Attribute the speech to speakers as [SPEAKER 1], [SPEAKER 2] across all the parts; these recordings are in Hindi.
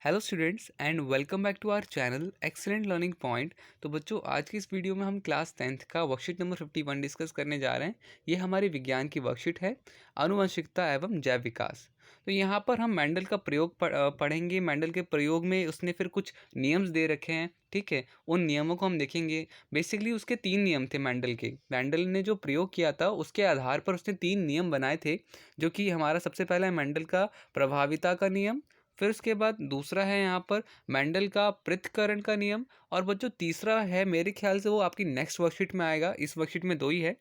[SPEAKER 1] Hello students and welcome back to our channel excellent learning point. तो बच्चों, आज की इस वीडियो में हम क्लास 10th का वर्कशीट नंबर 51 डिस्कस करने जा रहे हैं। ये हमारी विज्ञान की वर्कशीट है, आनुवंशिकता एवं जैव विकास। तो यहाँ पर हम मेंडल का प्रयोग पढ़ेंगे। मेंडल के प्रयोग में उसने फिर कुछ नियम्स दे रखे हैं, ठीक है। उन नियमों को हम देखेंगे। बेसिकली उसके 3 नियम थे मेंडल के। मेंडल ने जो प्रयोग किया था उसके आधार पर उसने 3 नियम बनाए थे, जो कि हमारा सबसे पहला है मेंडल का प्रभाविता का नियम। फिर उसके बाद दूसरा है यहाँ पर मेंडल का पृथक्करण का नियम। और वो जो तीसरा है, मेरे ख्याल से वो आपकी नेक्स्ट वर्कशीट में आएगा। इस वर्कशीट में 2 ही है।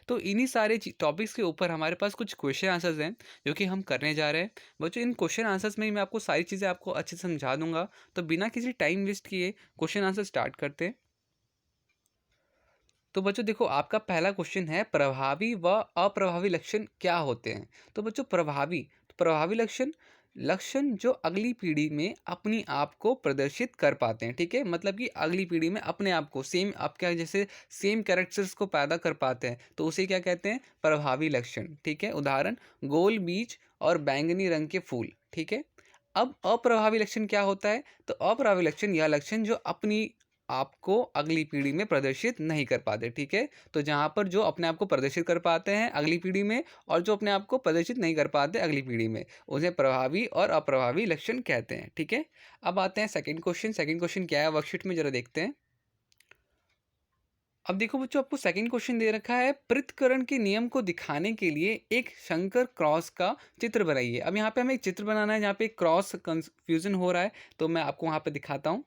[SPEAKER 1] तो इन्हीं सारे टॉपिक्स के ऊपर हमारे पास कुछ क्वेश्चन आंसर्स हैं जो कि हम करने जा रहे हैं। बच्चों, इन क्वेश्चन आंसर्स में ही मैं आपको सारी चीज़ें आपको अच्छे से समझा दूंगा। तो बिना किसी टाइम वेस्ट किए क्वेश्चन आंसर स्टार्ट करते हैं। तो बच्चों देखो, आपका पहला क्वेश्चन है प्रभावी व अप्रभावी लक्षण क्या होते हैं। तो बच्चों, प्रभावी लक्षण लक्षण जो अगली पीढ़ी में अपनी आप को प्रदर्शित कर पाते हैं, ठीक है। मतलब कि अगली पीढ़ी में अपने आप को सेम आपका जैसे सेम कैरेक्टर्स को पैदा कर पाते हैं, तो उसे क्या कहते हैं, प्रभावी लक्षण, ठीक है। उदाहरण, गोल बीज और बैंगनी रंग के फूल, ठीक है। अब अप्रभावी लक्षण क्या होता है। तो अप्रभावी लक्षण यह लक्षण जो अपनी आपको अगली पीढ़ी में प्रदर्शित नहीं कर पाते, ठीक है। तो जहाँ पर जो अपने आप को प्रदर्शित कर पाते हैं अगली पीढ़ी में, और जो अपने आप को प्रदर्शित नहीं कर पाते अगली पीढ़ी में, उन्हें प्रभावी और अप्रभावी लक्षण कहते हैं, ठीक है। अब आते हैं सेकंड क्वेश्चन। सेकंड क्वेश्चन क्या है वर्कशीट में, जरा देखते हैं। अब देखो बच्चों, आपको सेकंड क्वेश्चन दे रखा है, पृथक्करण के नियम को दिखाने के लिए एक शंकर क्रॉस का चित्र बनाइए। अब यहाँ पे हमें एक चित्र बनाना है जहाँ पे क्रॉस कंफ्यूजन हो रहा है, तो मैं आपको वहाँ पे दिखाता हूँ।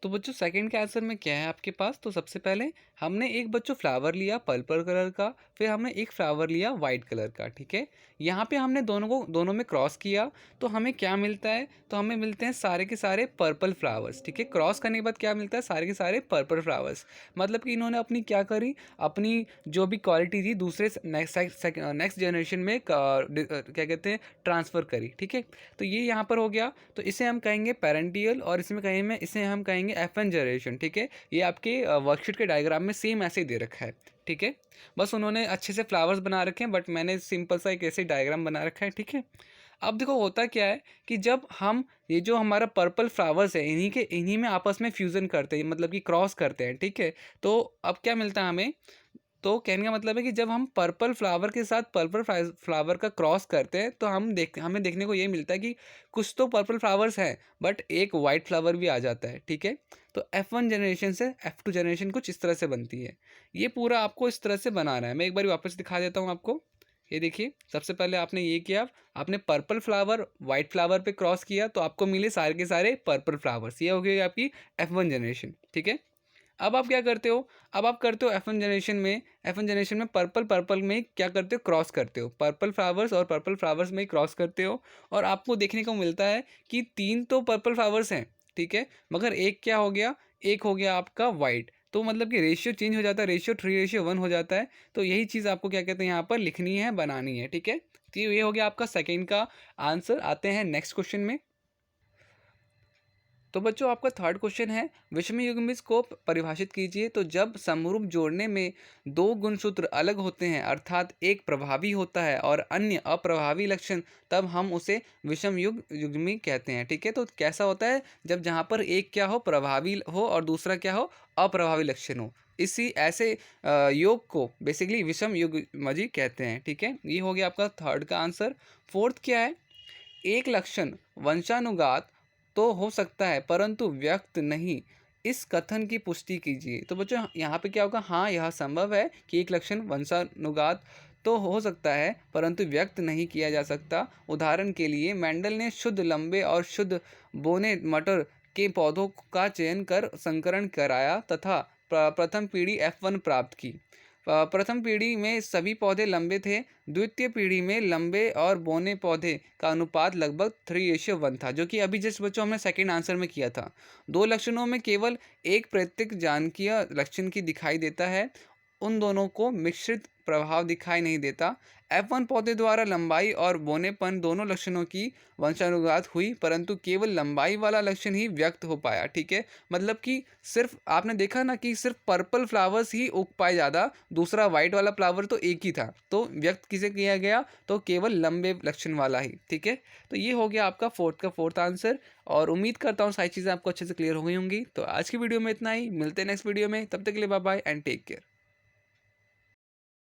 [SPEAKER 1] तो बच्चों, सेकंड के आंसर में क्या है आपके पास। तो सबसे पहले हमने एक बच्चों फ्लावर लिया पर्पल कलर का, फिर हमने एक फ्लावर लिया वाइट कलर का, ठीक है। यहाँ पे हमने दोनों में क्रॉस किया, तो हमें क्या मिलता है। तो हमें मिलते हैं सारे के सारे पर्पल फ्लावर्स, ठीक है। क्रॉस करने के बाद क्या मिलता है, सारे के सारे पर्पल फ्लावर्स। मतलब कि इन्होंने अपनी क्या करी, अपनी जो भी क्वालिटी थी दूसरे नेक्स्ट जनरेशन में क्या कहते हैं, ट्रांसफ़र करी, ठीक है। तो ये यहाँ पर हो गया। तो इसे हम कहेंगे पेरेंटियल, और इसमें कहेंगे इसे हम कहेंगे F1 जनरेशन, ठीक है। ये आपके वर्कशीट के डायग्राम में सेम ऐसे ही दे रखा है, ठीक है। बस उन्होंने अच्छे से फ्लावर्स बना रखे हैं, बट मैंने सिंपल सा एक ऐसे डायग्राम बना रखा है, ठीक है। अब देखो होता क्या है कि जब हम ये जो हमारा पर्पल फ्लावर्स है इन्हीं में आपस में फ्यूज़न करते हैं, मतलब कि क्रॉस करते हैं, ठीक है। तो अब क्या मिलता है हमें। तो कहने का मतलब है कि जब हम पर्पल फ्लावर के साथ पर्पल फ्लावर का क्रॉस करते हैं, तो हमें देखने को ये मिलता है कि कुछ तो पर्पल फ्लावर्स हैं, बट एक वाइट फ्लावर भी आ जाता है, ठीक है। तो F1 जनरेशन से F2 जनरेशन कुछ इस तरह से बनती है। ये पूरा आपको इस तरह से बनाना है। मैं एक बार वापस दिखा देता हूँ आपको। ये देखिए, सबसे पहले आपने ये किया, आपने पर्पल फ्लावर वाइट फ्लावर पे क्रॉस किया, तो आपको मिले सारे के सारे पर्पल फ्लावर्स। ये हो गई आपकी F1 जनरेशन, ठीक है। अब आप क्या करते हो, अब आप करते हो एफ वन जनरेशन में पर्पल पर्पल में क्या करते हो, क्रॉस करते हो, पर्पल फ्लावर्स और पर्पल फ्लावर्स में क्रॉस करते हो। और आपको देखने को मिलता है कि 3 तो पर्पल फ्लावर्स हैं, ठीक है, मगर एक क्या हो गया, एक हो गया आपका वाइट। तो मतलब कि रेशियो चेंज हो जाता है, रेशियो 3:1 हो जाता है। तो यही चीज़ आपको क्या कहते हैं यहाँ पर लिखनी है, बनानी है, ठीक है। तो ये हो गया आपका सेकेंड का आंसर। आते हैं नेक्स्ट क्वेश्चन में। तो बच्चों, आपका थर्ड क्वेश्चन है, विषम युग्मित को परिभाषित कीजिए। तो जब समरूप जोड़ने में 2 गुणसूत्र अलग होते हैं, अर्थात एक प्रभावी होता है और अन्य अप्रभावी लक्षण, तब हम उसे विषम युग्मी कहते हैं, ठीक है। तो कैसा होता है, जब जहाँ पर एक क्या हो, प्रभावी हो, और दूसरा क्या हो, अप्रभावी लक्षण हो। इसी ऐसे योग को बेसिकली विषम युग्मजी कहते हैं, ठीक है। ये हो गया आपका थर्ड का आंसर। फोर्थ क्या है, एक लक्षण वंशानुगत तो हो सकता है परंतु व्यक्त नहीं, इस कथन की पुष्टि कीजिए। तो बच्चों, यहाँ पे क्या होगा, हाँ यह संभव है कि एक लक्षण वंशानुगत तो हो सकता है परंतु व्यक्त नहीं किया जा सकता। उदाहरण के लिए मेंडल ने शुद्ध लंबे और शुद्ध बोने मटर के पौधों का चयन कर संकरण कराया तथा प्रथम पीढ़ी F1 प्राप्त की। प्रथम पीढ़ी में सभी पौधे लंबे थे, द्वितीय पीढ़ी में लंबे और बौने पौधे का अनुपात लगभग 3:1 था, जो कि अभी जिस बच्चों हमने सेकंड आंसर में किया था। 2 लक्षणों में केवल एक प्रत्येक जानकीय लक्षण की दिखाई देता है, उन दोनों को मिश्रित प्रभाव दिखाई नहीं देता। F1 पौधे द्वारा लंबाई और बौनेपन दोनों लक्षणों की वंशानुगत हुई, परंतु केवल लंबाई वाला लक्षण ही व्यक्त हो पाया। ठीक है, मतलब कि सिर्फ आपने देखा ना कि सिर्फ पर्पल फ्लावर्स ही उग पाए ज़्यादा, दूसरा वाइट वाला फ्लावर तो एक ही था, तो व्यक्त किसे किया गया, तो केवल लंबे लक्षण वाला ही। ठीक है, तो ये हो गया आपका फोर्थ आंसर। और उम्मीद करता हूँ सारी चीज़ें आपको अच्छे से क्लियर हो गई होंगी। तो आज की वीडियो में इतना ही, मिलते हैं नेक्स्ट वीडियो में, तब तक के लिए bye bye and take care.